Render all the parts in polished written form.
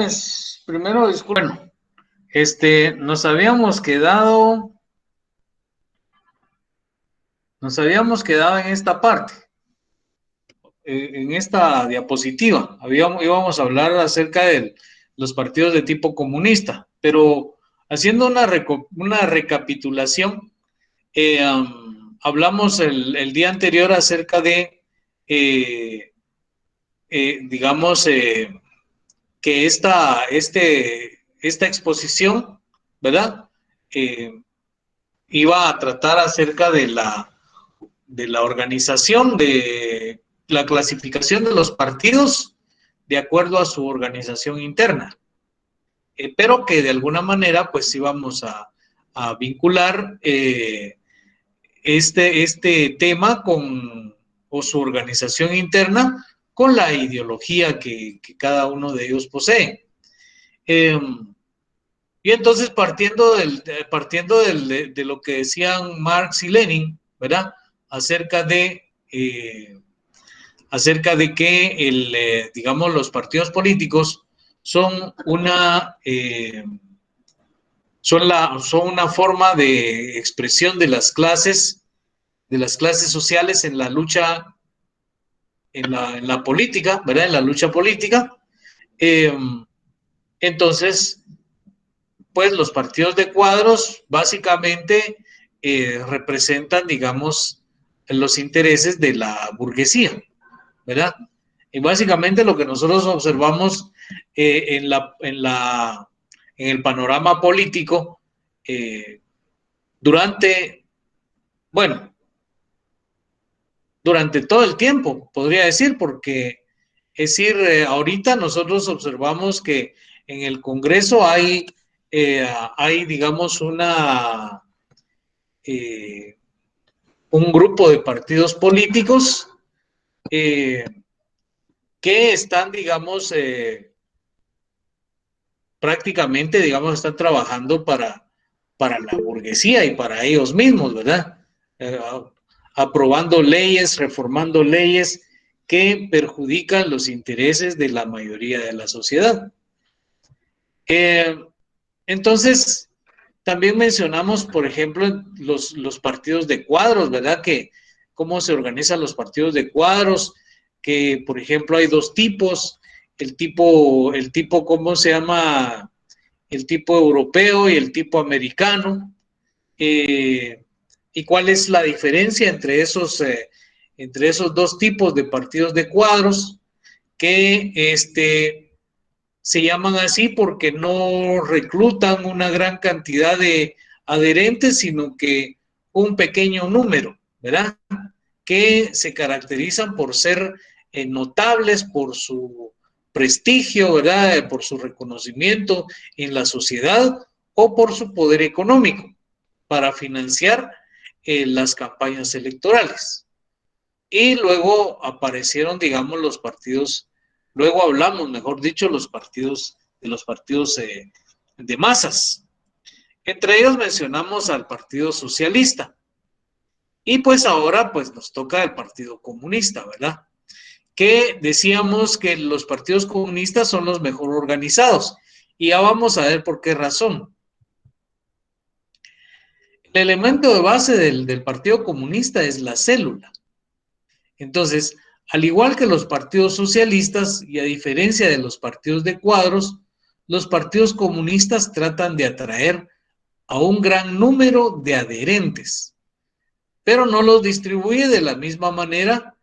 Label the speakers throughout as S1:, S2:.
S1: Pues, primero, disculpen. Bueno, nos habíamos quedado en esta parte, en esta diapositiva. Íbamos a hablar acerca de los partidos de tipo comunista, pero haciendo una recapitulación, hablamos el día anterior acerca de, eh, digamos, que esta exposición, ¿verdad? Eh, Iba a tratar acerca de la organización, de la clasificación de los partidos de acuerdo a su organización interna, pero que de alguna manera pues íbamos a vincular este tema o su organización interna con la ideología que cada uno de ellos posee. Eh, y entonces partiendo de lo que decían Marx y Lenin, ¿verdad? Acerca de, eh, acerca de que digamos, los partidos políticos son una forma de expresión de las clases sociales en la lucha, en la política, ¿verdad? En la lucha política. Eh, entonces, pues los partidos de cuadros básicamente representan, digamos, los intereses de la burguesía, ¿verdad? Y básicamente lo que nosotros observamos en el panorama político eh, durante, bueno, durante todo el tiempo, podría decir, porque es decir, ahorita nosotros observamos que en el Congreso hay digamos, eh, un grupo de partidos políticos eh, que están, digamos, prácticamente, digamos, están trabajando para la burguesía y para ellos mismos, ¿verdad? Eh, aprobando leyes, reformando leyes que perjudican los intereses de la mayoría de la sociedad. Eh, entonces, también mencionamos, por ejemplo, los partidos de cuadros, ¿verdad? Que cómo se organizan los partidos de cuadros, que por ejemplo hay dos tipos, ¿cómo se llama? El tipo europeo y el tipo americano. Eh, ¿Y cuál es la diferencia entre esos dos tipos de partidos de cuadros? Que se llaman así porque no reclutan una gran cantidad de adherentes, sino que un pequeño número, ¿verdad? Que se caracterizan por ser notables, por su prestigio, ¿verdad? Por su reconocimiento en la sociedad o por su poder económico para financiar las campañas electorales. Y luego aparecieron, digamos, los partidos, luego hablamos, mejor dicho, de los partidos de masas. Entre ellos mencionamos al Partido Socialista. Y pues ahora pues nos toca el Partido Comunista, ¿verdad? Que decíamos que los partidos comunistas son los mejor organizados. Y ya vamos a ver por qué razón. El elemento de base del Partido Comunista es la célula. Entonces, al igual que los partidos socialistas y a diferencia de los partidos de cuadros, los partidos comunistas tratan de atraer a un gran número de adherentes, pero no los distribuye de la misma manera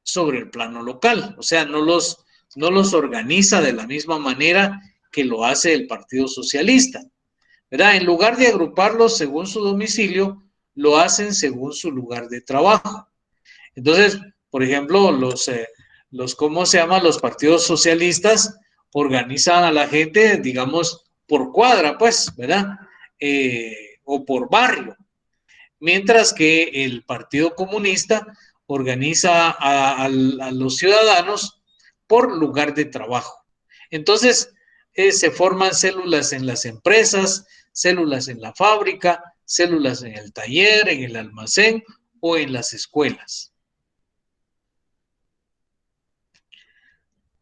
S1: sobre el plano local, o sea, no los organiza de la misma manera que lo hace el Partido Socialista, ¿verdad? En lugar de agruparlos según su domicilio, lo hacen según su lugar de trabajo. Entonces, por ejemplo, ¿cómo se llaman? Los partidos socialistas organizan a la gente, digamos, por cuadra, pues, ¿verdad? O por barrio. Mientras que el Partido Comunista organiza a los ciudadanos por lugar de trabajo. Entonces, se forman células en las empresas, células en la fábrica, células en el taller, en el almacén o en las escuelas.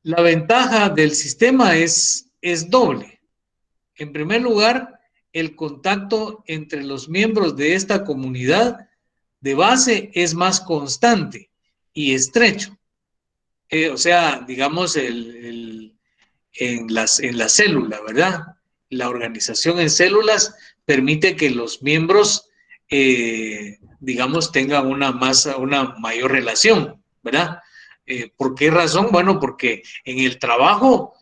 S1: La ventaja del sistema es es doble. En primer lugar, el contacto entre los miembros de esta comunidad de base es más constante y estrecho. O sea, digamos, en la célula, ¿verdad? La organización en células permite que los miembros, digamos, tengan una mayor relación, ¿verdad? ¿Por qué razón? Bueno, porque en el trabajo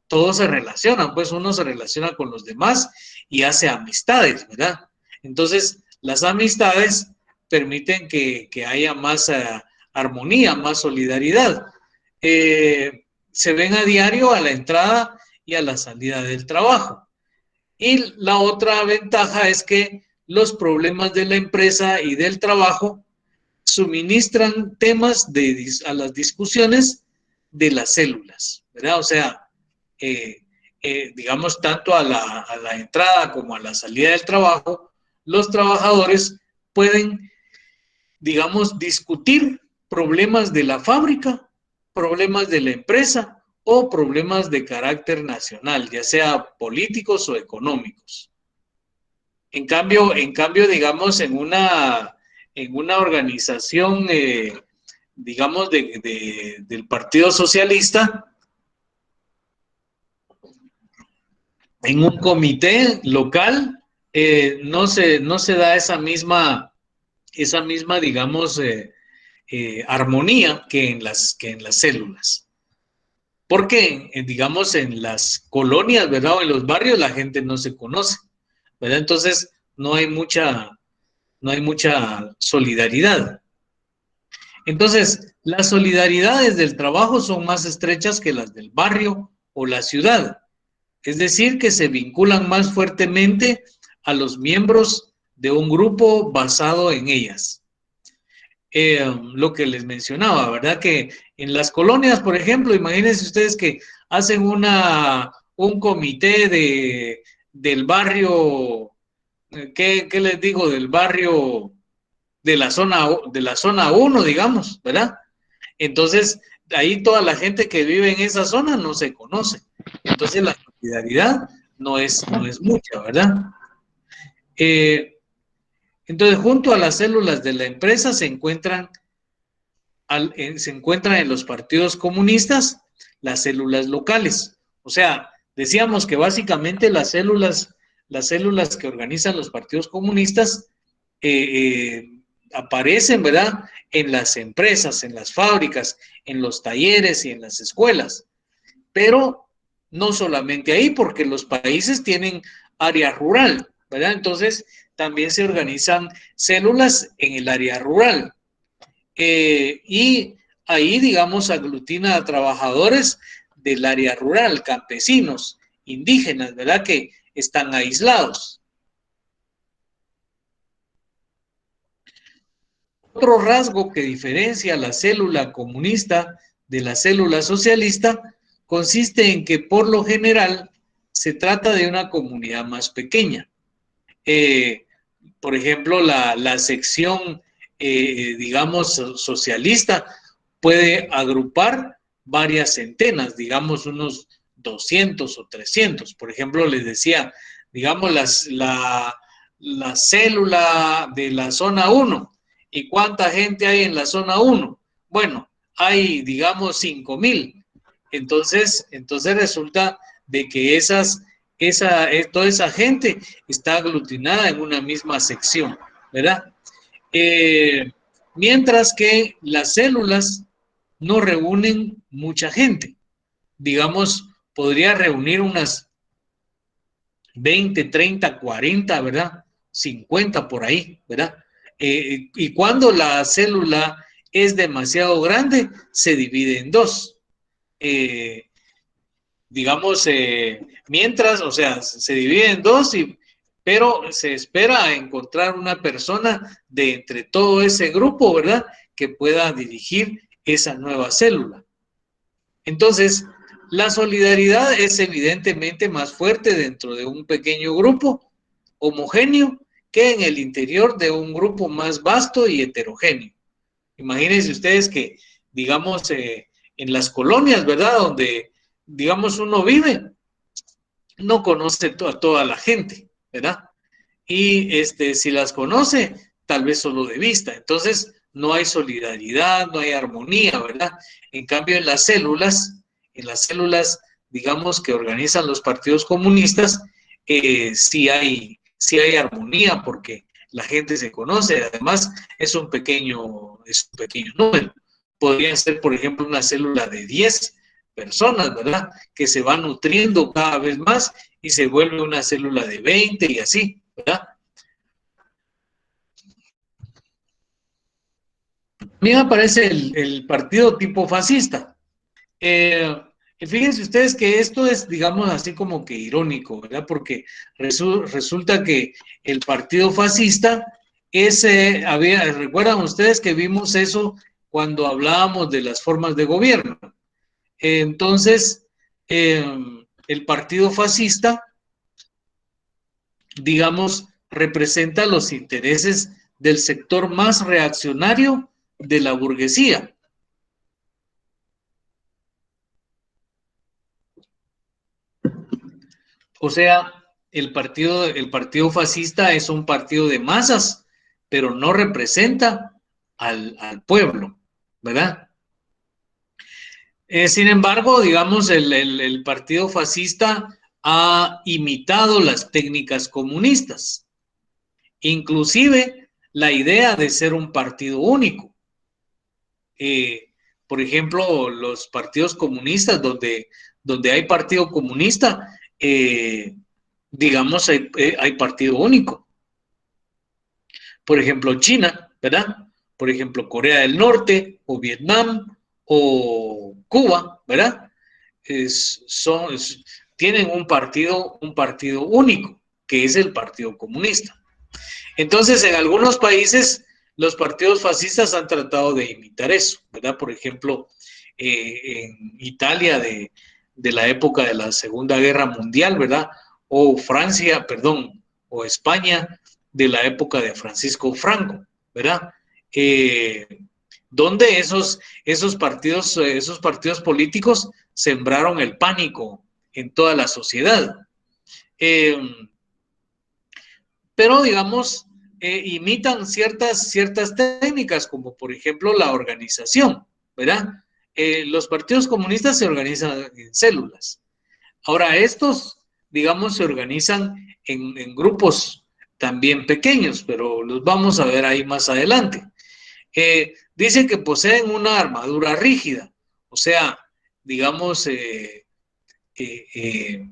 S1: todos se relacionan, pues uno se relaciona con los demás y hace amistades, ¿verdad? Entonces, las amistades permiten que haya más armonía, más solidaridad. Se ven a diario a la entrada y a la salida del trabajo. Y la otra ventaja es que los problemas de la empresa y del trabajo suministran temas a las discusiones de las células, ¿verdad? O sea, digamos, tanto a la entrada como a la salida del trabajo, los trabajadores pueden, digamos, discutir problemas de la fábrica, problemas de la empresa o problemas de carácter nacional, ya sea políticos o económicos. En cambio digamos, en una organización, digamos, del Partido Socialista, en un comité local, no se da esa misma digamos, armonía que en las células. Porque, digamos, en las colonias, ¿verdad? O en los barrios la gente no se conoce, ¿verdad? Entonces no hay mucha solidaridad. Entonces, las solidaridades del trabajo son más estrechas que las del barrio o la ciudad. Es decir, que se vinculan más fuertemente a los miembros de un grupo basado en ellas. Lo que les mencionaba, ¿verdad? Que en las colonias, por ejemplo, imagínense ustedes que hacen un comité del barrio, ¿qué les digo? Del barrio de la zona 1, digamos, ¿verdad? Entonces, ahí toda la gente que vive en esa zona no se conoce. Entonces, la solidaridad no es mucha, ¿verdad? Eh, entonces, junto a las células de la empresa se encuentran en los partidos comunistas las células locales. O sea, decíamos que básicamente las células que organizan los partidos comunistas aparecen, ¿verdad? En las empresas, en las fábricas, en los talleres y en las escuelas. Pero no solamente ahí, porque los países tienen área rural, ¿verdad? Entonces, también se organizan células en el área rural. Y ahí, digamos, aglutina a trabajadores del área rural, campesinos, indígenas, ¿verdad? Que están aislados. Otro rasgo que diferencia la célula comunista de la célula socialista consiste en que por lo general se trata de una comunidad más pequeña. Por ejemplo, la sección, digamos, socialista puede agrupar varias centenas, digamos unos 200 o 300. Por ejemplo, les decía, digamos, la célula de la zona 1. ¿Y cuánta gente hay en la zona 1? Bueno, hay, digamos, 5,000. Entonces resulta de que toda esa gente está aglutinada en una misma sección, ¿verdad? Eh, Mientras que las células no reúnen mucha gente. Digamos, podría reunir unas 20, 30, 40, ¿verdad? 50 por ahí, ¿verdad? Y cuando la célula es demasiado grande, se divide en dos. Eh, digamos, mientras, o sea, se divide en dos, pero se espera encontrar una persona de entre todo ese grupo, ¿verdad? Que pueda dirigir esa nueva célula. Entonces, la solidaridad es evidentemente más fuerte dentro de un pequeño grupo homogéneo que en el interior de un grupo más vasto y heterogéneo. Imagínense ustedes que, digamos, en las colonias, ¿verdad? digamos, uno vive, no conoce a toda la gente, ¿verdad? Y si las conoce, tal vez solo de vista. Entonces, no hay solidaridad, no hay armonía, ¿verdad? En cambio, en las células, digamos, que organizan los partidos comunistas, sí hay armonía porque la gente se conoce. Además, es un pequeño número. Podría ser, por ejemplo, una célula de 10 personas, ¿verdad? Que se va nutriendo cada vez más y se vuelve una célula de 20 y así, ¿verdad? A mí me parece el partido tipo fascista. Fíjense ustedes que esto es, digamos, así como que irónico, ¿verdad? Porque resulta que el partido fascista recuerdan ustedes que vimos eso cuando hablábamos de las formas de gobierno. Entonces, eh, el partido fascista, digamos, representa los intereses del sector más reaccionario de la burguesía. O sea, el partido fascista es un partido de masas, pero no representa al pueblo, ¿verdad? Sin embargo, digamos, el partido fascista ha imitado las técnicas comunistas, inclusive la idea de ser un partido único. Por ejemplo, los partidos comunistas, donde hay partido comunista, digamos, hay partido único. Por ejemplo, China, ¿verdad? Por ejemplo, Corea del Norte o Vietnam o Cuba, ¿verdad? Tienen un partido único, que es el Partido Comunista. Entonces, en algunos países, los partidos fascistas han tratado de imitar eso, ¿verdad? Por ejemplo, en Italia de la época de la Segunda Guerra Mundial, ¿verdad? O Francia, perdón, o España de la época de Francisco Franco, ¿verdad? Eh, donde esos partidos políticos sembraron el pánico en toda la sociedad. Eh, pero digamos, imitan ciertas técnicas, como por ejemplo la organización, ¿verdad? Los partidos comunistas se organizan en células. Ahora, estos, digamos, se organizan en grupos también pequeños, pero los vamos a ver ahí más adelante. Dicen que poseen una armadura rígida, o sea, digamos, eh, eh,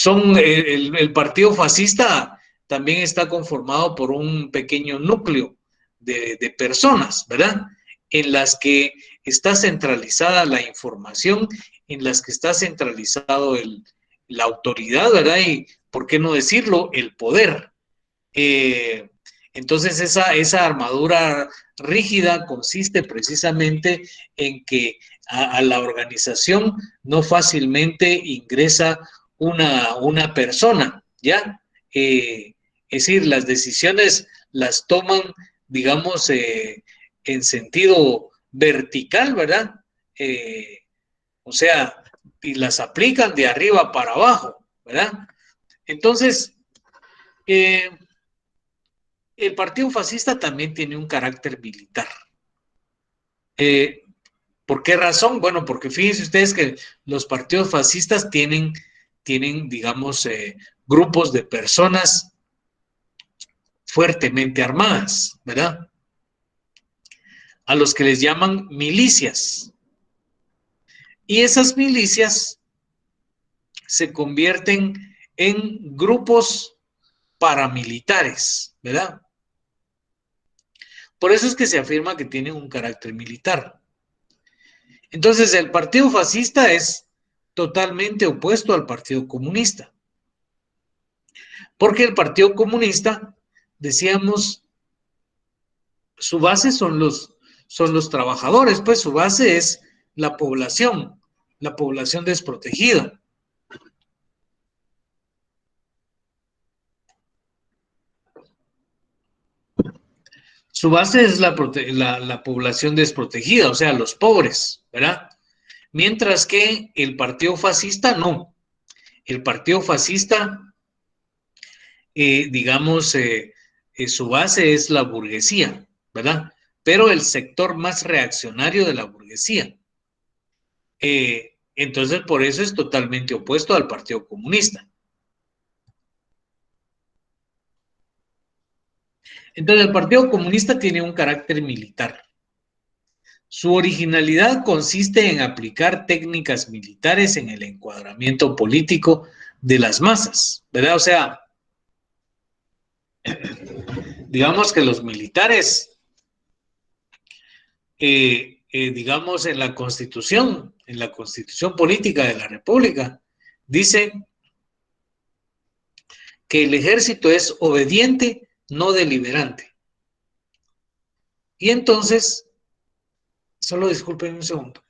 S1: el partido fascista también está conformado por un pequeño núcleo de personas, ¿verdad? En las que está centralizada la información, en las que está centralizado la autoridad, ¿verdad? Y, ¿por qué no decirlo? El poder. Eh, entonces, esa armadura rígida consiste precisamente en que a la organización no fácilmente ingresa una persona, ¿ya? Es decir, las decisiones las toman, digamos, en sentido vertical, ¿verdad? O sea, y las aplican de arriba para abajo, ¿verdad? Entonces, eh, el partido fascista también tiene un carácter militar. Eh, ¿Por qué razón? Bueno, porque fíjense ustedes que los partidos fascistas tienen digamos, grupos de personas fuertemente armadas, ¿verdad? A los que les llaman milicias. Y esas milicias se convierten en grupos paramilitares, ¿verdad? Por eso es que se afirma que tienen un carácter militar. Entonces, el partido fascista es totalmente opuesto al partido comunista, porque el partido comunista, decíamos, su base son los trabajadores, pues su base es la población desprotegida. Su base es la población desprotegida, o sea, los pobres, ¿verdad? Mientras que el partido fascista no. El partido fascista, digamos, su base es la burguesía, ¿verdad? Pero el sector más reaccionario de la burguesía. Entonces, por eso es totalmente opuesto al Partido Comunista. Entonces, el Partido Comunista tiene un carácter militar. Su originalidad consiste en aplicar técnicas militares en el encuadramiento político de las masas, ¿verdad? O sea, digamos que los militares, digamos, en la Constitución política de la República, dice que el ejército es obediente, no deliberante. Y entonces, solo disculpen un segundo.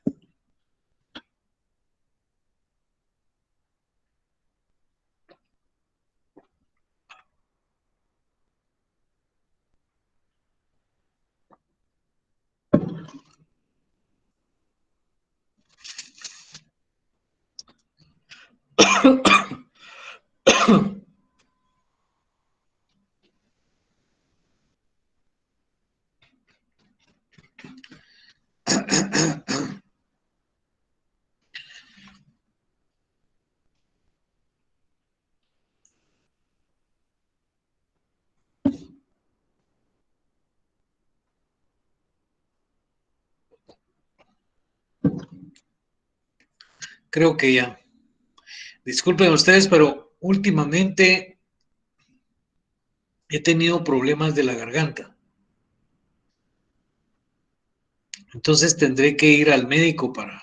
S1: Creo que ya. Disculpen ustedes, pero últimamente he tenido problemas de la garganta. Entonces tendré que ir al médico para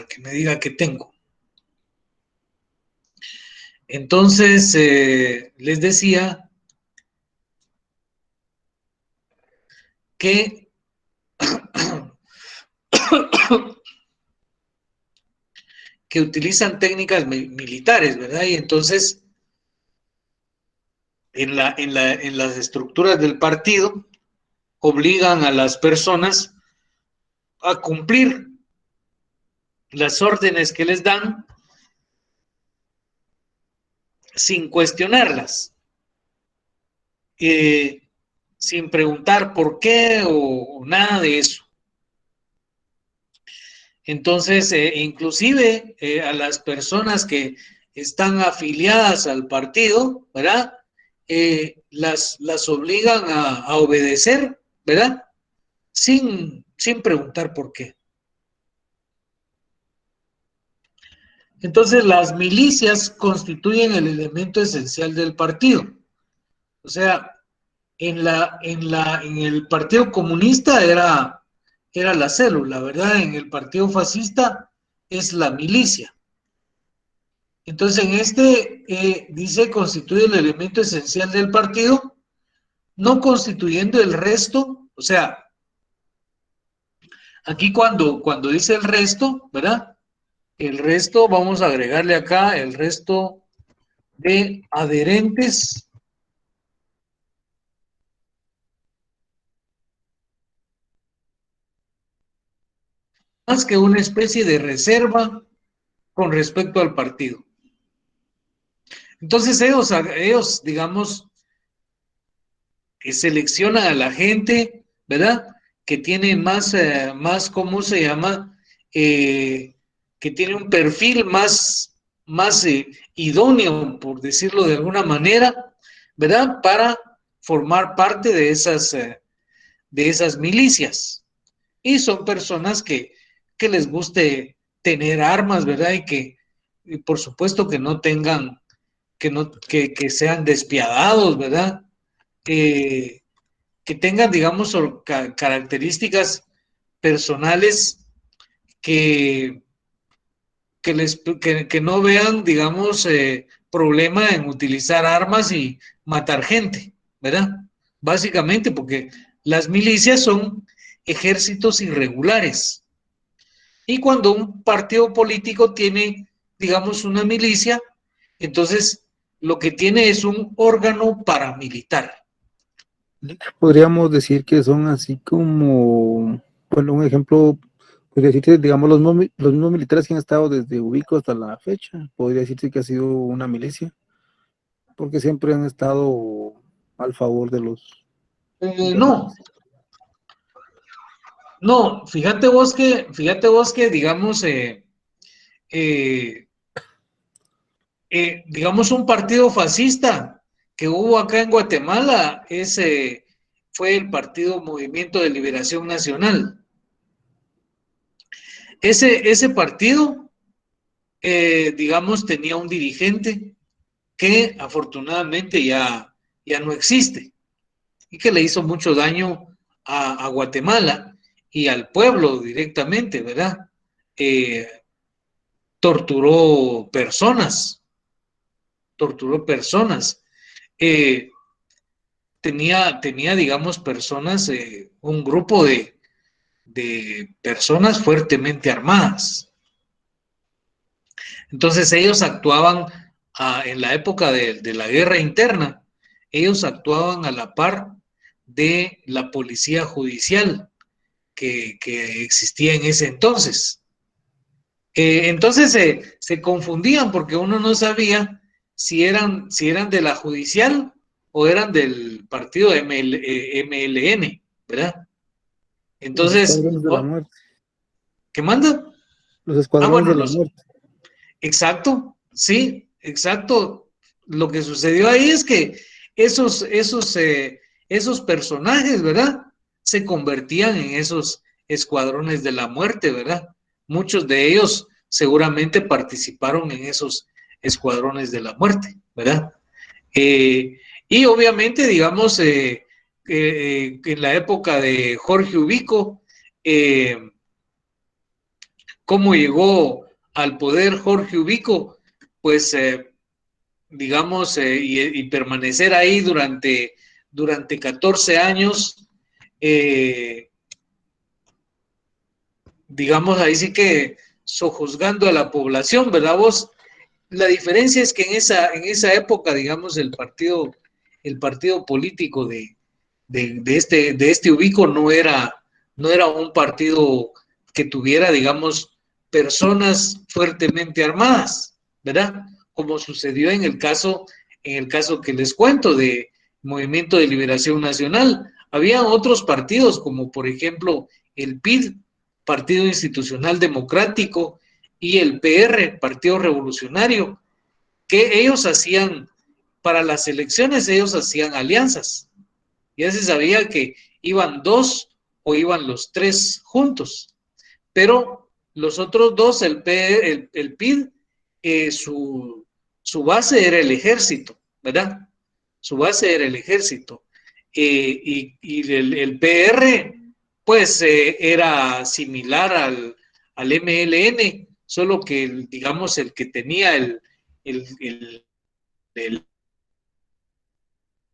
S1: que me diga qué tengo. Entonces, les decía que que utilizan técnicas militares, ¿verdad? Y entonces, en las estructuras del partido, obligan a las personas a cumplir las órdenes que les dan sin cuestionarlas, eh, sin preguntar por qué o nada de eso. Entonces, inclusive a las personas que están afiliadas al partido, ¿verdad? Las obligan a obedecer, ¿verdad? Sin preguntar por qué. Entonces, las milicias constituyen el elemento esencial del partido. O sea, en el Partido Comunista era la célula, ¿verdad? En el Partido Fascista es la milicia. Entonces, en dice, constituye el elemento esencial del partido, no constituyendo el resto, o sea, aquí cuando dice el resto, ¿verdad? El resto, vamos a agregarle acá el resto de adherentes más que una especie de reserva con respecto al partido. Entonces ellos digamos, que seleccionan a la gente, ¿verdad? Que tiene más ¿cómo se llama? Que tiene un perfil más idóneo, por decirlo de alguna manera, ¿verdad? Para formar parte de esas milicias. Y son personas que les guste tener armas, ¿verdad? Y por supuesto que no tengan, que sean despiadados, ¿verdad? Que, que tengan, digamos, características personales que, que no vean, digamos, problema en utilizar armas y matar gente, ¿verdad? Básicamente porque las milicias son ejércitos irregulares. Y cuando un partido político tiene, digamos, una milicia, entonces lo que tiene es un órgano paramilitar.
S2: Podríamos decir que son así como, bueno, un ejemplo Podría decirse, digamos, los mismos militares que han estado desde Ubico hasta la fecha, podría decirse que ha sido una milicia, porque siempre han estado al favor de los
S1: No,
S2: integrantes.
S1: no, fíjate vos que digamos, eh, digamos, un partido fascista que hubo acá en Guatemala, ese fue el Partido Movimiento de Liberación Nacional. Ese partido, digamos, tenía un dirigente que afortunadamente ya no existe y que le hizo mucho daño a Guatemala y al pueblo directamente, ¿verdad? Eh, torturó personas, torturó personas. Eh, tenía, digamos, personas, un grupo de personas fuertemente armadas. Entonces ellos actuaban en la época de la guerra interna, ellos actuaban a la par de la policía judicial que existía en ese entonces. Entonces se confundían porque uno no sabía si eran de la judicial o eran del partido MLN, ¿verdad?
S2: Los
S1: Entonces,
S2: escuadrones de la muerte.
S1: ¿qué manda?
S2: Los
S1: Ah,
S2: escuadrones
S1: bueno,
S2: de la muerte.
S1: exacto, sí, exacto. Lo que sucedió ahí es que esos personajes, ¿verdad? Se convertían en esos escuadrones de la muerte, ¿verdad? Muchos de ellos seguramente participaron en esos escuadrones de la muerte, ¿verdad? Y obviamente, digamos, en la época de Jorge Ubico, cómo llegó al poder Jorge Ubico, pues digamos, y permanecer ahí durante 14 años, eh, digamos, ahí sí que sojuzgando a la población, ¿verdad vos? La diferencia es que en esa época, digamos, el partido político de este Ubico no era un partido que tuviera, digamos, personas fuertemente armadas, ¿verdad? Como sucedió en el caso que les cuento de Movimiento de Liberación Nacional. Había otros partidos, como por ejemplo el PID, Partido Institucional Democrático, y el PR, Partido Revolucionario, que ellos hacían, para las elecciones, ellos hacían alianzas. Ya se sabía que iban dos o iban los tres juntos, pero los otros dos, el PID, su base era el ejército, ¿verdad? Su base era el ejército. Y el PR, pues era similar al MLN, solo que, digamos, el que tenía el, el, el,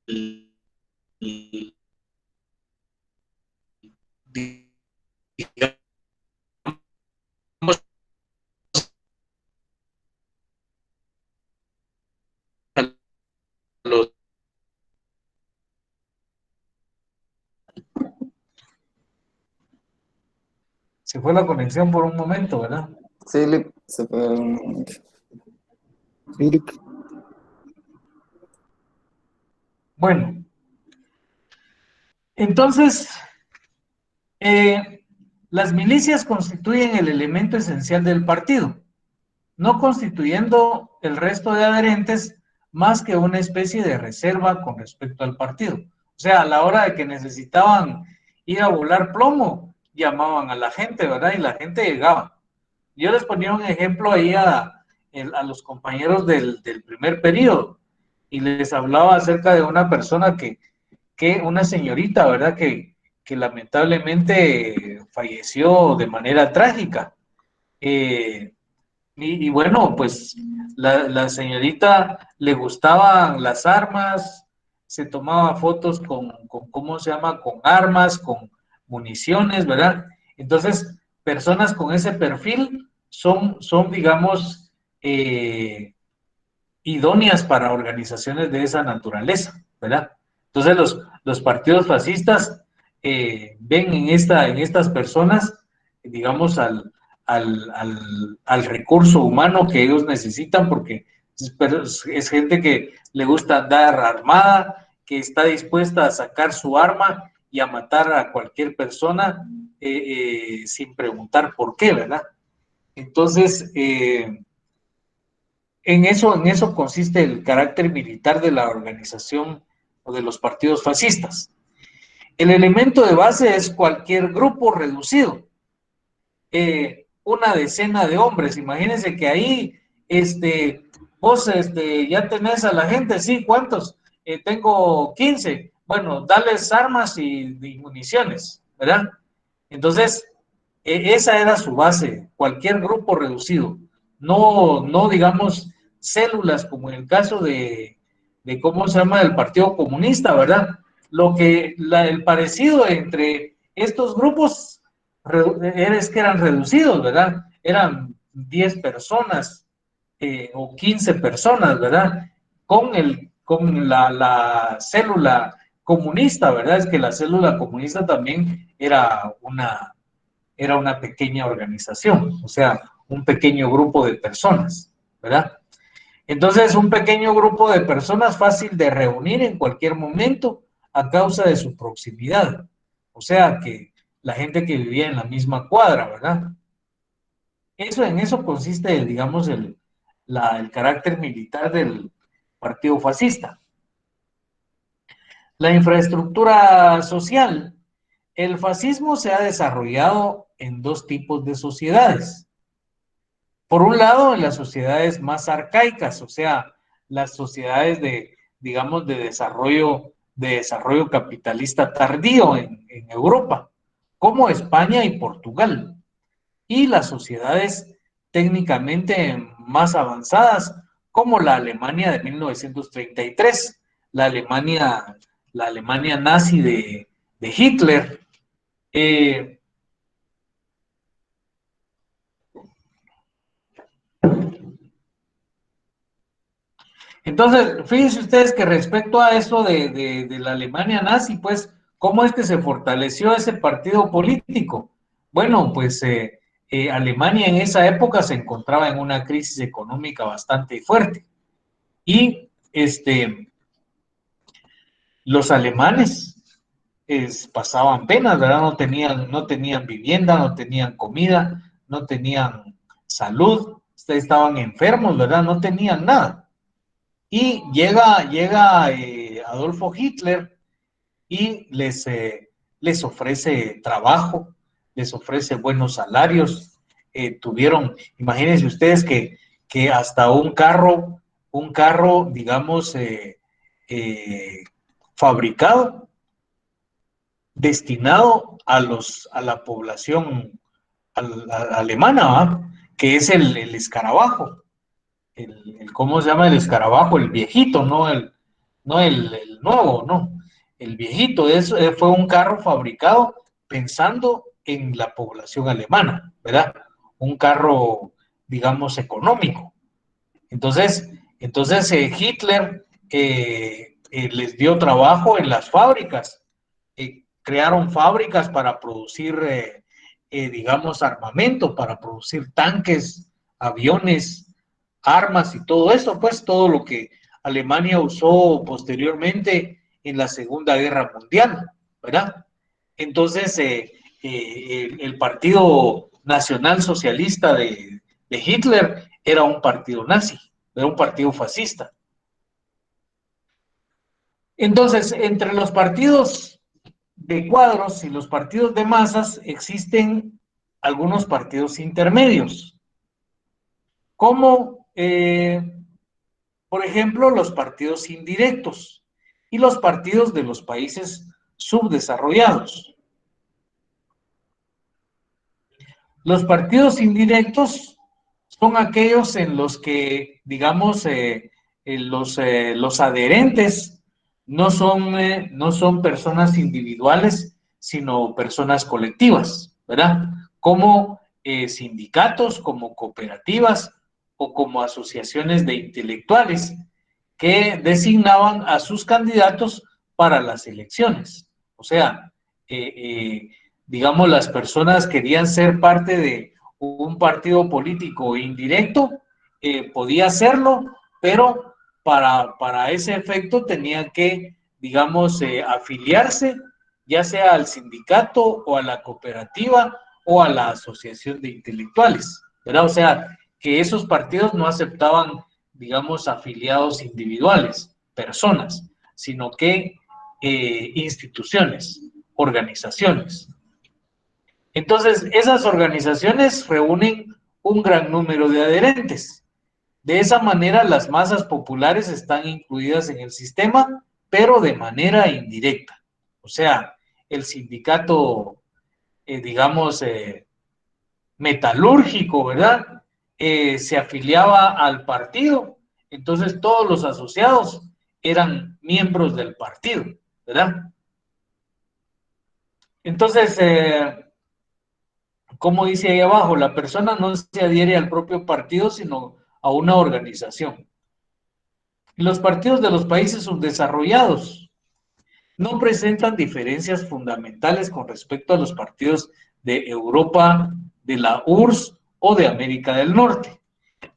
S1: el digamos, los, se fue la conexión por un momento, ¿verdad?
S3: Sí, se fue un momento.
S2: Sí,
S1: Bueno, entonces, las milicias constituyen el elemento esencial del partido, no constituyendo el resto de adherentes más que una especie de reserva con respecto al partido. O sea, a la hora de que necesitaban ir a volar plomo, llamaban a la gente, ¿verdad? Y la gente llegaba. Yo les ponía un ejemplo ahí a los compañeros del primer periodo y les hablaba acerca de una persona una señorita, ¿verdad? Que lamentablemente falleció de manera trágica. Eh, y bueno, pues la señorita le gustaban las armas, se tomaba fotos ¿cómo se llama? Con armas, con municiones, ¿verdad? Entonces, personas con ese perfil son digamos, idóneas para organizaciones de esa naturaleza, ¿verdad? Entonces, los partidos fascistas ven en estas personas digamos, al recurso humano que ellos necesitan, porque es gente que le gusta andar armada, que está dispuesta a sacar su arma y a matar a cualquier persona sin preguntar por qué, ¿verdad? Entonces, en eso consiste el carácter militar de la organización o de los partidos fascistas. El elemento de base es cualquier grupo reducido, una decena de hombres. Imagínense que ahí, vos ya tenés a la gente, sí, ¿cuántos? Tengo 15. Bueno, dales armas y municiones, ¿verdad? Entonces, esa era su base, cualquier grupo reducido. No digamos, células como en el caso de ¿cómo se llama? El Partido Comunista, ¿verdad? El parecido entre estos grupos es que eran reducidos, ¿verdad? Eran 10 personas o 15 personas, ¿verdad? Con la célula comunista, ¿verdad? Es que la célula comunista también era una pequeña organización, o sea, un pequeño grupo de personas, ¿verdad? Entonces, un pequeño grupo de personas fácil de reunir en cualquier momento a causa de su proximidad. O sea, que la gente que vivía en la misma cuadra, ¿verdad? En eso consiste, digamos, el carácter militar del partido fascista. La infraestructura social. El fascismo se ha desarrollado en dos tipos de sociedades. Por un lado, en las sociedades más arcaicas, o sea, las sociedades digamos, de desarrollo capitalista tardío en Europa, como España y Portugal, y las sociedades técnicamente más avanzadas, como la Alemania de 1933, la Alemania nazi de Hitler. Entonces, fíjense ustedes que respecto a eso de la Alemania nazi, pues, ¿cómo es que se fortaleció ese partido político? Bueno, pues Alemania en esa época se encontraba en una crisis económica bastante fuerte y los alemanes pasaban penas, ¿verdad? No tenían vivienda, no tenían comida, no tenían salud, estaban enfermos, ¿verdad? No tenían nada. Y llega Adolfo Hitler y les ofrece trabajo, les ofrece buenos salarios. Imagínense ustedes que hasta un carro, digamos, eh, fabricado, destinado a la población alemana, ¿va? Que es el escarabajo. ¿Cómo se llama el escarabajo? El viejito, no el nuevo, no. El viejito, fue un carro fabricado pensando en la población alemana, ¿verdad? Un carro, digamos, económico. Entonces Hitler les dio trabajo en las fábricas, crearon fábricas para producir, digamos, armamento, para producir tanques, aviones, armas y todo eso, pues todo lo que Alemania usó posteriormente en la Segunda Guerra Mundial, ¿verdad? Entonces, el Partido Nacional Socialista de Hitler era un partido nazi, era un partido fascista. Entonces, entre los partidos de cuadros y los partidos de masas existen algunos partidos intermedios, como por ejemplo los partidos indirectos y los partidos de los países subdesarrollados. Los partidos indirectos son aquellos en los que, digamos, los adherentes no son personas individuales, sino personas colectivas, ¿verdad? Como sindicatos, como cooperativas o como asociaciones de intelectuales que designaban a sus candidatos para las elecciones. O sea, digamos, las personas querían ser parte de un partido político indirecto, podía hacerlo, pero para ese efecto tenían que, digamos, afiliarse, ya sea al sindicato o a la cooperativa o a la asociación de intelectuales, ¿verdad? O sea, que esos partidos no aceptaban, digamos, afiliados individuales, personas, sino que instituciones, organizaciones. Entonces, esas organizaciones reúnen un gran número de adherentes. De esa manera, las masas populares están incluidas en el sistema, pero de manera indirecta. O sea, el sindicato, digamos, metalúrgico, ¿verdad? Se afiliaba al partido, entonces todos los asociados eran miembros del partido, ¿verdad? Entonces, como dice ahí abajo, la persona no se adhiere al propio partido, sino a una organización. Los partidos de los países subdesarrollados no presentan diferencias fundamentales con respecto a los partidos de Europa, de la URSS o de América del Norte.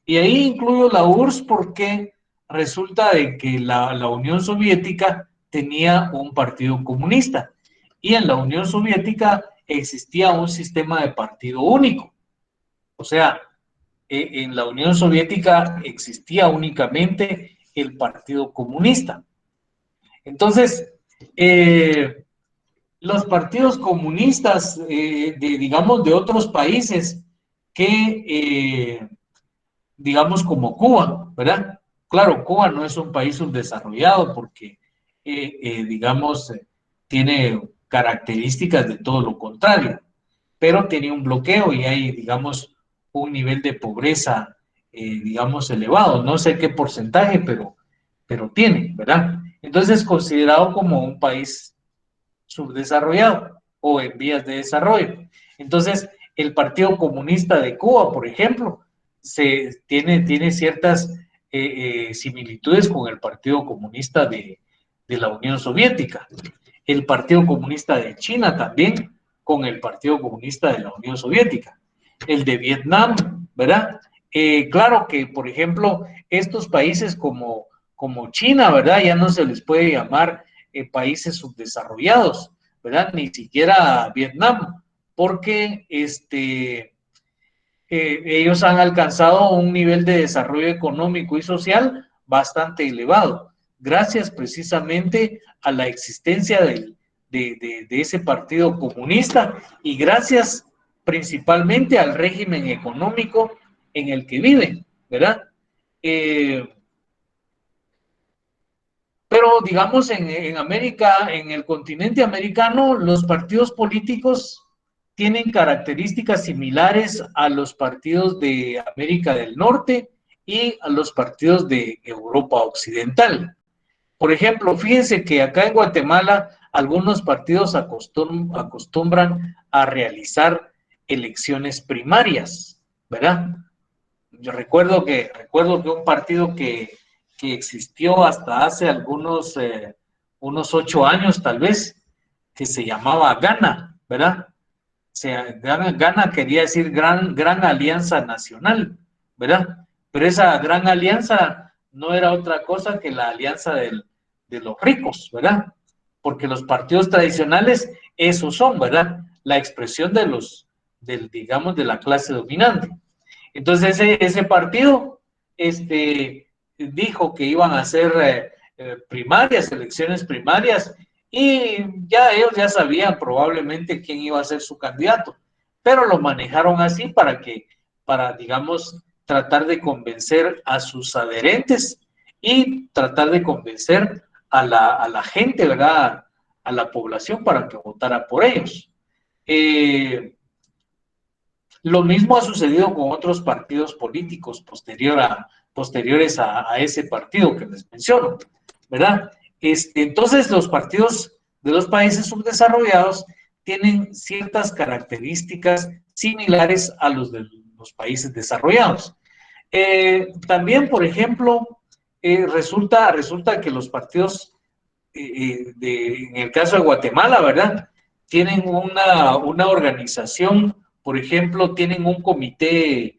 S1: Y ahí incluyo la URSS porque resulta de que la Unión Soviética tenía un partido comunista y en la Unión Soviética existía un sistema de partido único. O sea, en la Unión Soviética existía únicamente el Partido Comunista. Entonces, los partidos comunistas, digamos, de otros países que, digamos, como Cuba, ¿verdad? Claro, Cuba no es un país subdesarrollado porque, digamos, tiene características de todo lo contrario, pero tenía un bloqueo y hay, digamos, un nivel de pobreza, digamos, elevado. No sé qué porcentaje, pero tiene, ¿verdad? Entonces es considerado como un país subdesarrollado o en vías de desarrollo. Entonces, el Partido Comunista de Cuba, por ejemplo, tiene ciertas similitudes con el Partido Comunista de la Unión Soviética. El Partido Comunista de China también con el Partido Comunista de la Unión Soviética. El de Vietnam, ¿verdad? Claro que, por ejemplo, estos países como China, ¿verdad? Ya no se les puede llamar países subdesarrollados, ¿verdad? Ni siquiera Vietnam, porque ellos han alcanzado un nivel de desarrollo económico y social bastante elevado, gracias precisamente a la existencia de ese partido comunista y gracias principalmente al régimen económico en el que viven, ¿verdad? Pero digamos en América, en el continente americano, los partidos políticos tienen características similares a los partidos de América del Norte y a los partidos de Europa Occidental. Por ejemplo, fíjense que acá en Guatemala algunos partidos acostumbran a realizar elecciones primarias, ¿verdad? Yo recuerdo que un partido que existió hasta hace unos 8 años tal vez, que se llamaba Gana, ¿verdad? O sea, Gana quería decir gran Alianza Nacional, ¿verdad? Pero esa gran alianza no era otra cosa que la alianza de los ricos, ¿verdad? Porque los partidos tradicionales, esos son, ¿verdad? La expresión digamos, de la clase dominante. Entonces ese partido dijo que iban a hacer primarias, elecciones primarias, y ya ellos ya sabían probablemente quién iba a ser su candidato, pero lo manejaron así digamos, tratar de convencer a sus adherentes y tratar de convencer a la gente, ¿verdad? A la población para que votara por ellos. Lo mismo ha sucedido con otros partidos políticos posteriores a ese partido que les menciono, ¿verdad? Entonces, los partidos de los países subdesarrollados tienen ciertas características similares a los de los países desarrollados. También, por ejemplo, resulta que los partidos, en el caso de Guatemala, ¿verdad? tienen una organización, por ejemplo, tienen un comité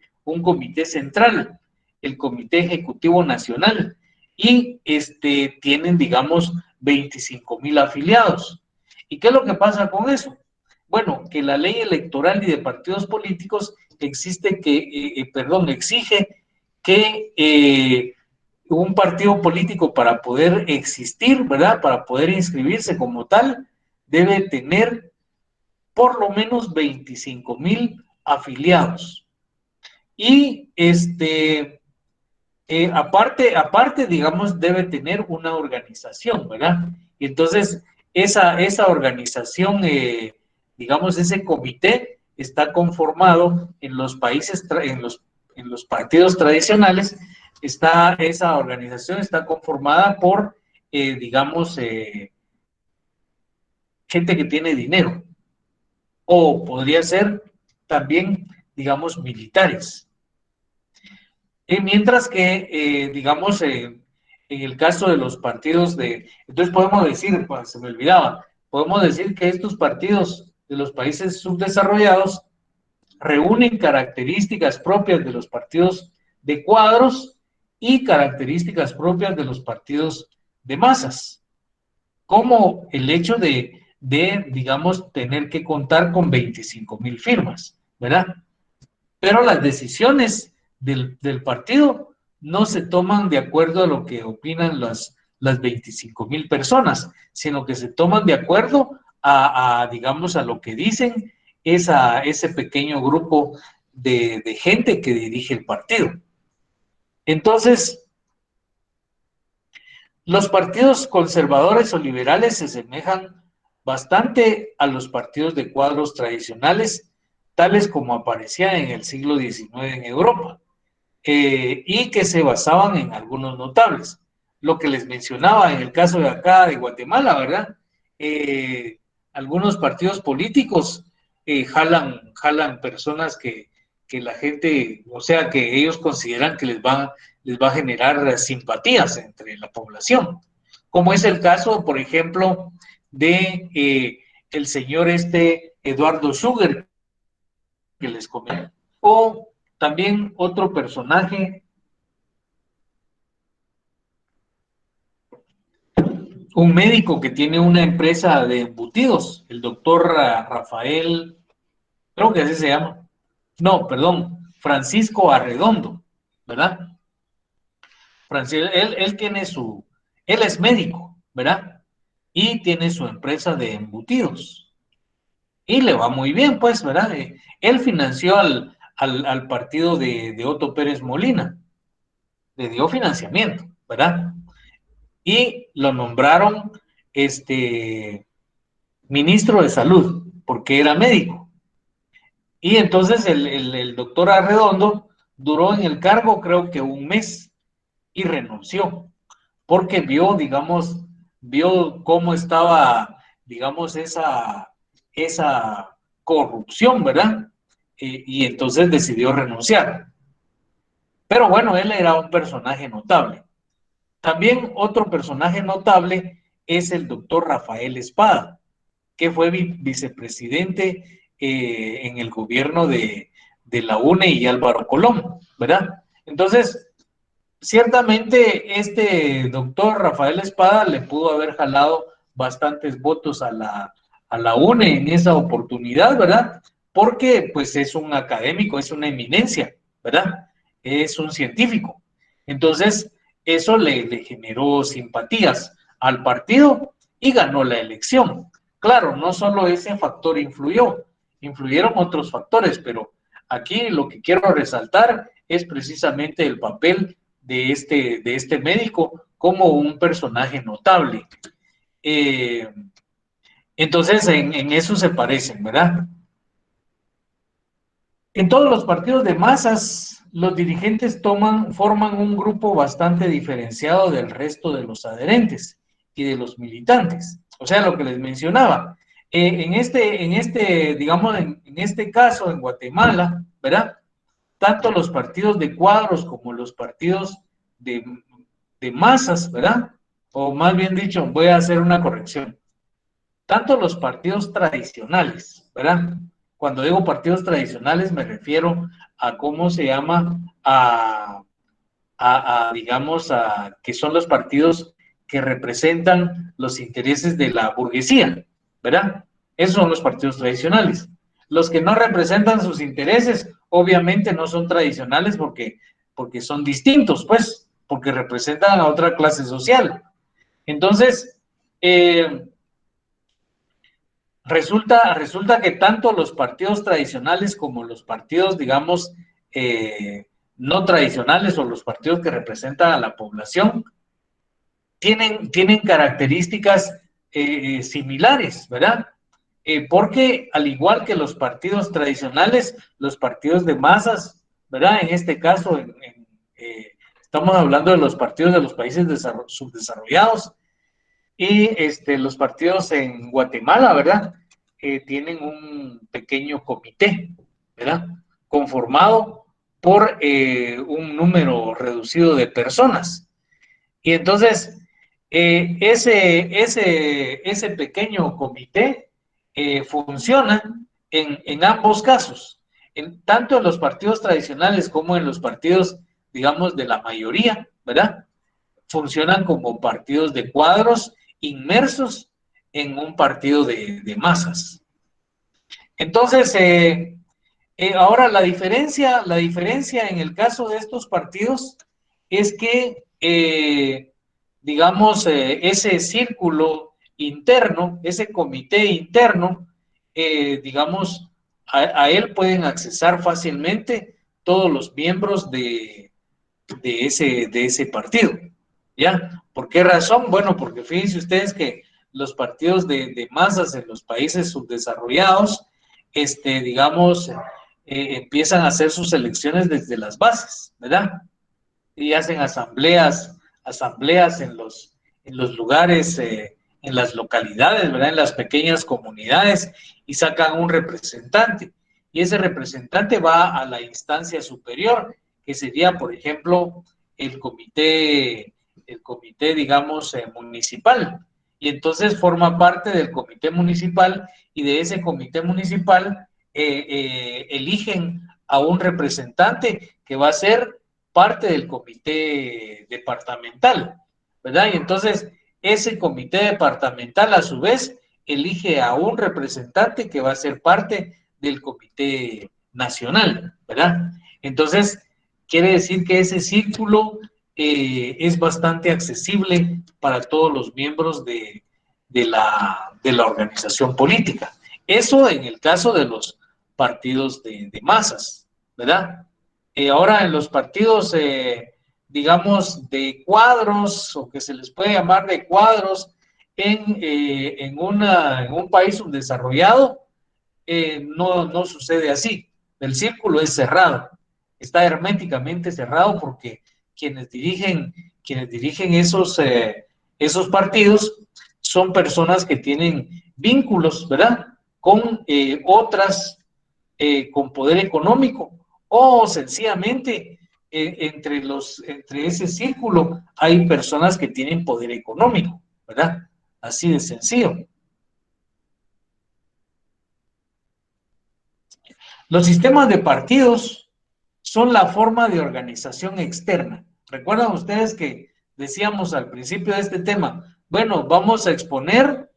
S1: central, el Comité Ejecutivo Nacional, y tienen, digamos, 25,000 afiliados. ¿Y qué es lo que pasa con eso? Bueno, que la ley electoral y de partidos políticos exige que un partido político para poder existir, ¿verdad? Para poder inscribirse como tal, debe tener por lo menos 25,000 afiliados. Y aparte, digamos, debe tener una organización, ¿verdad? Y entonces, esa organización, digamos, ese comité está conformado en los países, en los partidos tradicionales, esa organización está conformada por, digamos, gente que tiene dinero, o podría ser también, digamos, militares. Mientras que, digamos, en el caso de los partidos entonces podemos decir, pues, se me olvidaba, podemos decir que estos partidos de los países subdesarrollados reúnen características propias de los partidos de cuadros y características propias de los partidos de masas, como el hecho digamos, tener que contar con 25,000 firmas, ¿verdad? Pero las decisiones del partido no se toman de acuerdo a lo que opinan las 25,000 personas, sino que se toman de acuerdo digamos, a lo que dicen ese pequeño grupo de gente que dirige el partido. Entonces, los partidos conservadores o liberales se asemejan bastante a los partidos de cuadros tradicionales, tales como aparecían en el siglo XIX en Europa. Y que se basaban en algunos notables. Lo que les mencionaba en el caso de acá de Guatemala, ¿verdad? Algunos partidos políticos jalan personas que la gente, o sea, que ellos consideran que les va a generar simpatías entre la población. Como es el caso, por ejemplo, de el señor Eduardo Sugar, que les comento. O también otro personaje, un médico que tiene una empresa de embutidos, el doctor Rafael, creo que así se llama, no, perdón, Francisco Arredondo, ¿verdad? Él es médico, ¿verdad? Y tiene su empresa de embutidos. Y le va muy bien, pues, ¿verdad? Él financió al partido de Otto Pérez Molina, le dio financiamiento, ¿verdad? Y lo nombraron ministro de salud, porque era médico. Y entonces el doctor Arredondo duró en el cargo creo que un mes y renunció, porque vio cómo estaba, digamos, esa corrupción, ¿verdad? Y entonces decidió renunciar. Pero bueno, él era un personaje notable. También otro personaje notable es el doctor Rafael Espada, que fue vicepresidente en el gobierno de la UNE y Álvaro Colón, ¿verdad? Entonces, ciertamente este doctor Rafael Espada le pudo haber jalado bastantes votos a la UNE en esa oportunidad, ¿verdad? Porque pues es un académico, es una eminencia, ¿verdad? Es un científico. Entonces, eso le generó simpatías al partido y ganó la elección. Claro, no solo ese factor influyeron otros factores, pero aquí lo que quiero resaltar es precisamente el papel de este médico como un personaje notable. Entonces, en eso se parecen, ¿verdad? En todos los partidos de masas, los dirigentes forman un grupo bastante diferenciado del resto de los adherentes y de los militantes. O sea, lo que les mencionaba. Digamos, en este caso, en Guatemala, ¿verdad? Tanto los partidos de cuadros como los partidos de, de masas, ¿verdad? O más bien dicho, voy a hacer una corrección. tanto los partidos tradicionales, ¿verdad? Cuando digo partidos tradicionales me refiero a cómo se llama, digamos, a que son los partidos que representan los intereses de la burguesía, ¿verdad? Esos son los partidos tradicionales. Los que no representan sus intereses, obviamente no son tradicionales porque son distintos, pues, porque representan a otra clase social. Entonces, resulta que tanto los partidos tradicionales como los partidos, digamos, no tradicionales o los partidos que representan a la población tienen características similares, ¿verdad? Porque al igual que los partidos tradicionales, los partidos de masas, ¿verdad? En este caso, estamos hablando de los partidos de los países subdesarrollados y los partidos en Guatemala, ¿verdad? Tienen un pequeño comité, ¿verdad? Conformado por un número reducido de personas. Y entonces, ese pequeño comité funciona en ambos casos, tanto en los partidos tradicionales como en los partidos, digamos, de la mayoría, ¿verdad? Funcionan como partidos de cuadros inmersos en un partido de masas. Entonces, ahora la diferencia en el caso de estos partidos es que, digamos, ese círculo interno, ese comité interno, digamos, a él pueden accesar fácilmente todos los miembros de ese partido. ¿Ya? ¿Por qué razón? Bueno, porque fíjense ustedes que los partidos de masas en los países subdesarrollados, digamos, empiezan a hacer sus elecciones desde las bases, ¿verdad? Y hacen asambleas en los lugares, en las localidades, ¿verdad? En las pequeñas comunidades y sacan un representante. Y ese representante va a la instancia superior, que sería, por ejemplo, el comité, digamos, municipal. Y entonces forma parte del comité municipal y de ese comité municipal eligen a un representante que va a ser parte del comité departamental, ¿verdad? Y entonces ese comité departamental a su vez elige a un representante que va a ser parte del comité nacional, ¿verdad? Entonces, quiere decir que ese círculo es bastante accesible para todos los miembros de la organización política. Eso en el caso de los partidos de masas, ¿verdad? Ahora en los partidos, digamos, de cuadros, o que se les puede llamar de cuadros, en un país subdesarrollado, no sucede así. El círculo es cerrado, está herméticamente cerrado porque quienes dirigen esos partidos son personas que tienen vínculos, ¿verdad? Con otras, con poder económico, o sencillamente entre ese círculo hay personas que tienen poder económico, ¿verdad? Así de sencillo. Los sistemas de partidos son la forma de organización externa. ¿Recuerdan ustedes que decíamos al principio de este tema? Bueno, vamos a exponer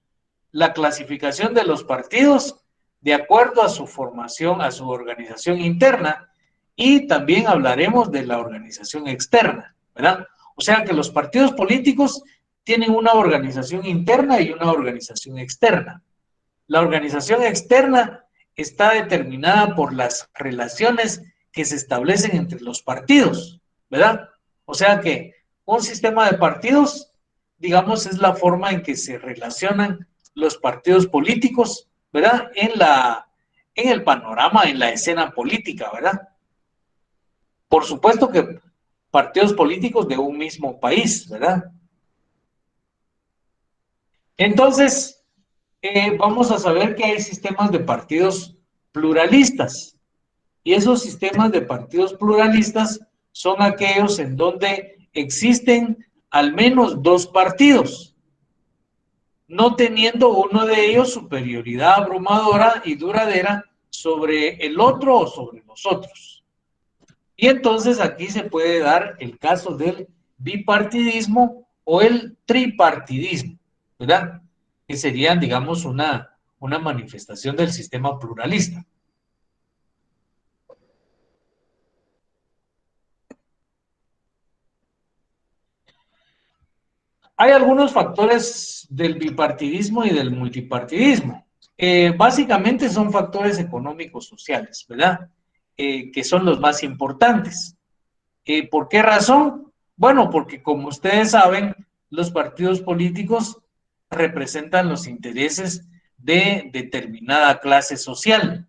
S1: la clasificación de los partidos de acuerdo a su formación, a su organización interna, y también hablaremos de la organización externa, ¿verdad? O sea que los partidos políticos tienen una organización interna y una organización externa. La organización externa está determinada por las relaciones que se establecen entre los partidos, ¿verdad? O sea que un sistema de partidos, digamos, es la forma en que se relacionan los partidos políticos, ¿verdad? En el panorama, en la escena política, ¿verdad? Por supuesto que partidos políticos de un mismo país, ¿verdad? Entonces, vamos a saber que hay sistemas de partidos pluralistas. Y esos sistemas de partidos pluralistas son aquellos en donde existen al menos dos partidos. no teniendo uno de ellos superioridad abrumadora y duradera sobre el otro o sobre los otros. Y entonces aquí se puede dar el caso del bipartidismo o el tripartidismo, ¿verdad? Que serían, digamos, una manifestación del sistema pluralista. Hay algunos factores del bipartidismo y del multipartidismo. Básicamente son factores económicos sociales, ¿verdad? Que son los más importantes. ¿Por qué razón? Bueno, porque como ustedes saben, los partidos políticos representan los intereses de determinada clase social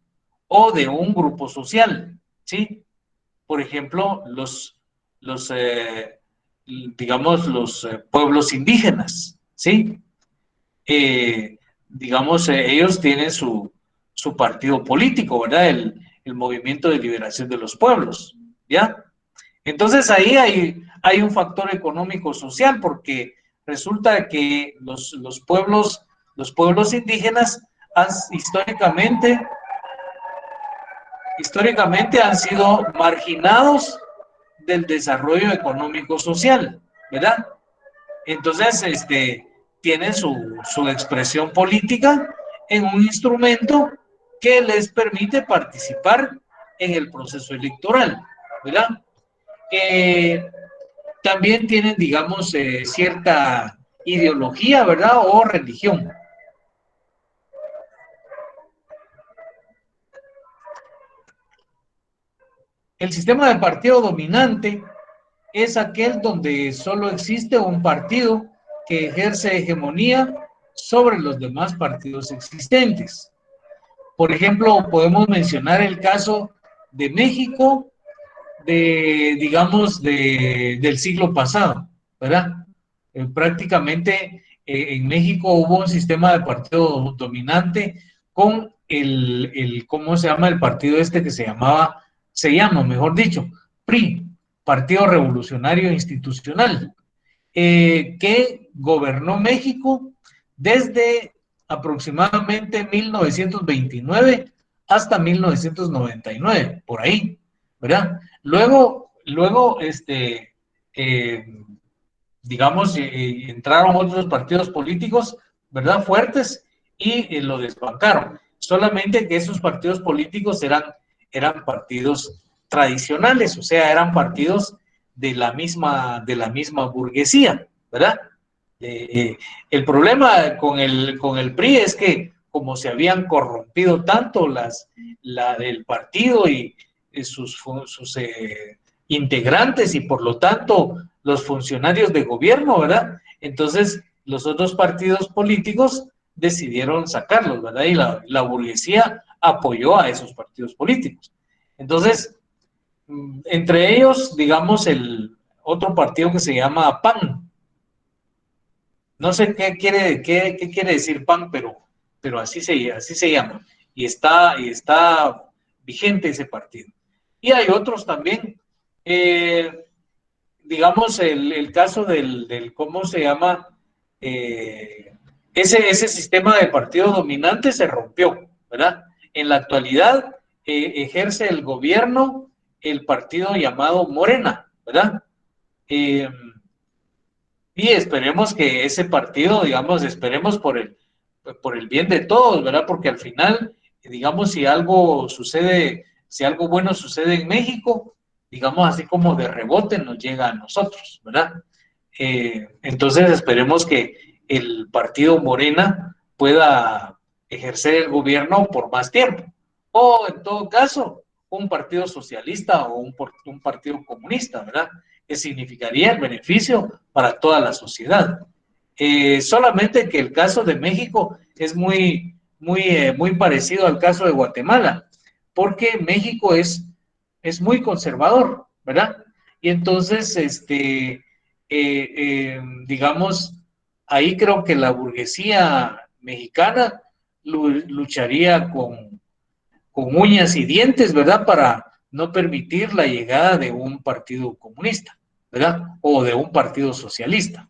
S1: o de un grupo social, ¿sí? Por ejemplo, los digamos, los pueblos indígenas, ¿sí? Digamos, ellos tienen su partido político, ¿verdad? El Movimiento de Liberación de los Pueblos, ¿ya? Entonces ahí hay un factor económico-social porque resulta que los pueblos indígenas han, históricamente han sido marginados del desarrollo económico-social, ¿verdad? Entonces, tienen su expresión política en un instrumento que les permite participar en el proceso electoral, ¿verdad? Eh, También tienen, digamos, cierta ideología, ¿verdad? O religión. El sistema de partido dominante es aquel donde solo existe un partido que ejerce hegemonía sobre los demás partidos existentes. Por ejemplo, podemos mencionar el caso de México, digamos, del siglo pasado, ¿verdad? Prácticamente en México hubo un sistema de partido dominante con ¿cómo se llama? El partido que se llama, mejor dicho, PRI, Partido Revolucionario Institucional, que gobernó México desde aproximadamente 1929 hasta 1999, por ahí, ¿verdad? Luego digamos, entraron otros partidos políticos, ¿verdad? Fuertes y lo desbancaron. Solamente que esos partidos políticos eran partidos tradicionales, o sea, eran partidos de la misma burguesía, ¿verdad? El problema con el PRI es que como se habían corrompido tanto el partido y sus integrantes y por lo tanto los funcionarios de gobierno, ¿verdad? Entonces los otros partidos políticos decidieron sacarlos, ¿verdad? Y la burguesía apoyó a esos partidos políticos. Entonces, entre ellos, digamos, el otro partido que se llama PAN. No sé qué quiere decir PAN, pero así se llama. Y está vigente ese partido. Y hay otros también. Digamos, el caso ¿cómo se llama? Ese sistema de partido dominante se rompió, ¿verdad? En la actualidad ejerce el gobierno el partido llamado Morena, ¿verdad? Eh, y esperemos que ese partido, digamos, esperemos por el bien de todos, ¿verdad? Porque al final, digamos, si algo bueno sucede en México, digamos, así como de rebote nos llega a nosotros, ¿verdad? Entonces esperemos que el partido Morena pueda ejercer el gobierno por más tiempo. O en todo caso, un partido socialista o un partido comunista, ¿verdad? Que significaría el beneficio para toda la sociedad. Solamente que el caso de México es muy parecido al caso de Guatemala, porque México es muy conservador, ¿verdad? Y entonces, digamos, ahí creo que la burguesía mexicana lucharía con uñas y dientes, ¿verdad? Para no permitir la llegada de un partido comunista, ¿verdad? O de un partido socialista.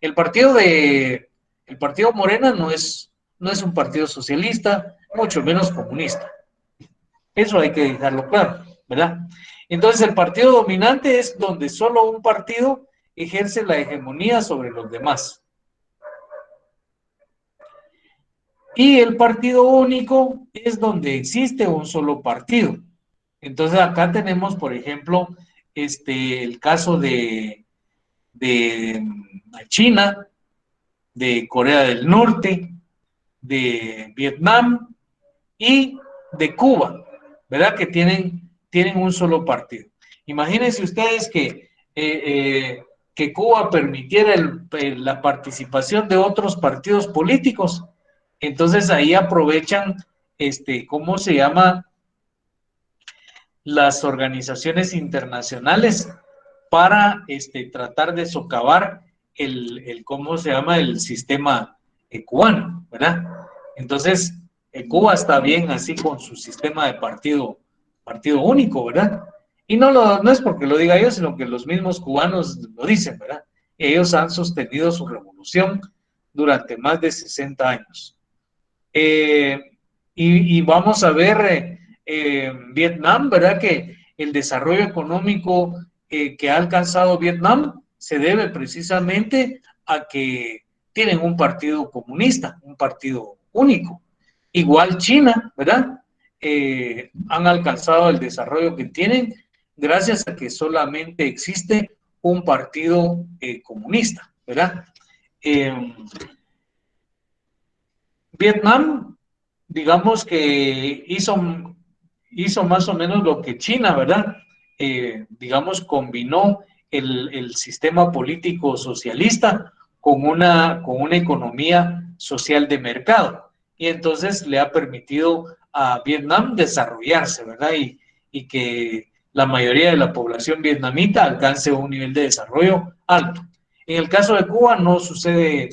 S1: El partido de, El partido Morena no es un partido socialista, mucho menos comunista. Eso hay que dejarlo claro, ¿verdad? Entonces el partido dominante es donde solo un partido ejerce la hegemonía sobre los demás. Y el partido único es donde existe un solo partido. Entonces acá tenemos, por ejemplo, el caso de China, de Corea del Norte, de Vietnam y de Cuba, ¿verdad? Que tienen un solo partido. Imagínense ustedes que Cuba permitiera la participación de otros partidos políticos. Entonces ahí aprovechan, ¿cómo se llama? Las organizaciones internacionales para tratar de socavar ¿cómo se llama? El sistema cubano, ¿verdad? Entonces, Cuba está bien así con su sistema de partido único, ¿verdad? Y no es porque lo diga yo, sino que los mismos cubanos lo dicen, ¿verdad? Ellos han sostenido su revolución durante más de 60 años. Y vamos a ver Vietnam, ¿verdad? Que el desarrollo económico que ha alcanzado Vietnam se debe precisamente a que tienen un partido comunista, un partido único. Igual China, ¿verdad? Han alcanzado el desarrollo que tienen gracias a que solamente existe un partido comunista, ¿verdad? Vietnam, digamos que hizo más o menos lo que China, ¿verdad? Digamos, combinó el sistema político socialista con una economía social de mercado. Y entonces le ha permitido a Vietnam desarrollarse, ¿verdad? Y que la mayoría de la población vietnamita alcance un nivel de desarrollo alto. En el caso de Cuba no sucede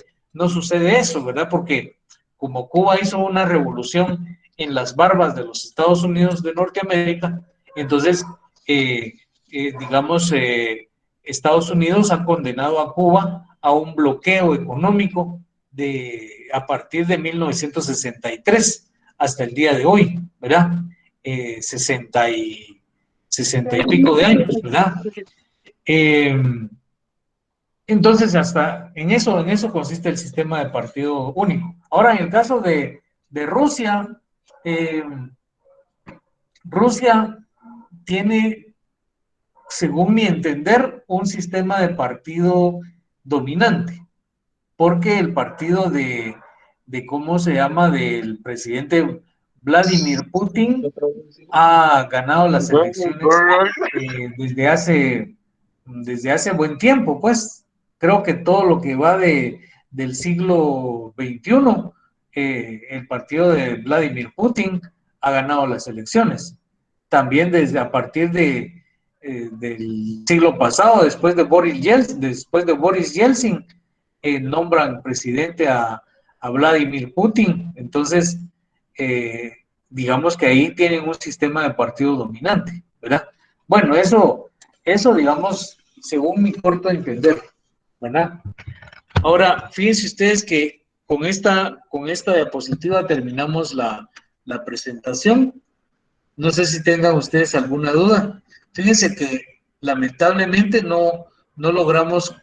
S1: eso, ¿verdad? Porque como Cuba hizo una revolución en las barbas de los Estados Unidos de Norteamérica, entonces, digamos, Estados Unidos ha condenado a Cuba a un bloqueo económico a partir de 1963 hasta el día de hoy, ¿verdad? 60 y pico de años, ¿verdad? Entonces, hasta en eso consiste el sistema de partido único. Ahora, en el caso de Rusia, Rusia tiene, según mi entender, un sistema de partido dominante, porque el partido ¿cómo se llama?, del presidente Vladimir Putin ha ganado las elecciones desde hace buen tiempo, pues. Creo que todo lo que va del siglo XXI, el partido de Vladimir Putin ha ganado las elecciones. También a partir del siglo pasado, después de Boris Yeltsin, nombran presidente a Vladimir Putin. Entonces, digamos que ahí tienen un sistema de partido dominante, ¿verdad? Bueno, eso digamos, según mi corto entender, ¿verdad? Ahora, fíjense ustedes que con esta diapositiva terminamos la presentación. No sé si tengan ustedes alguna duda. Fíjense que lamentablemente no logramos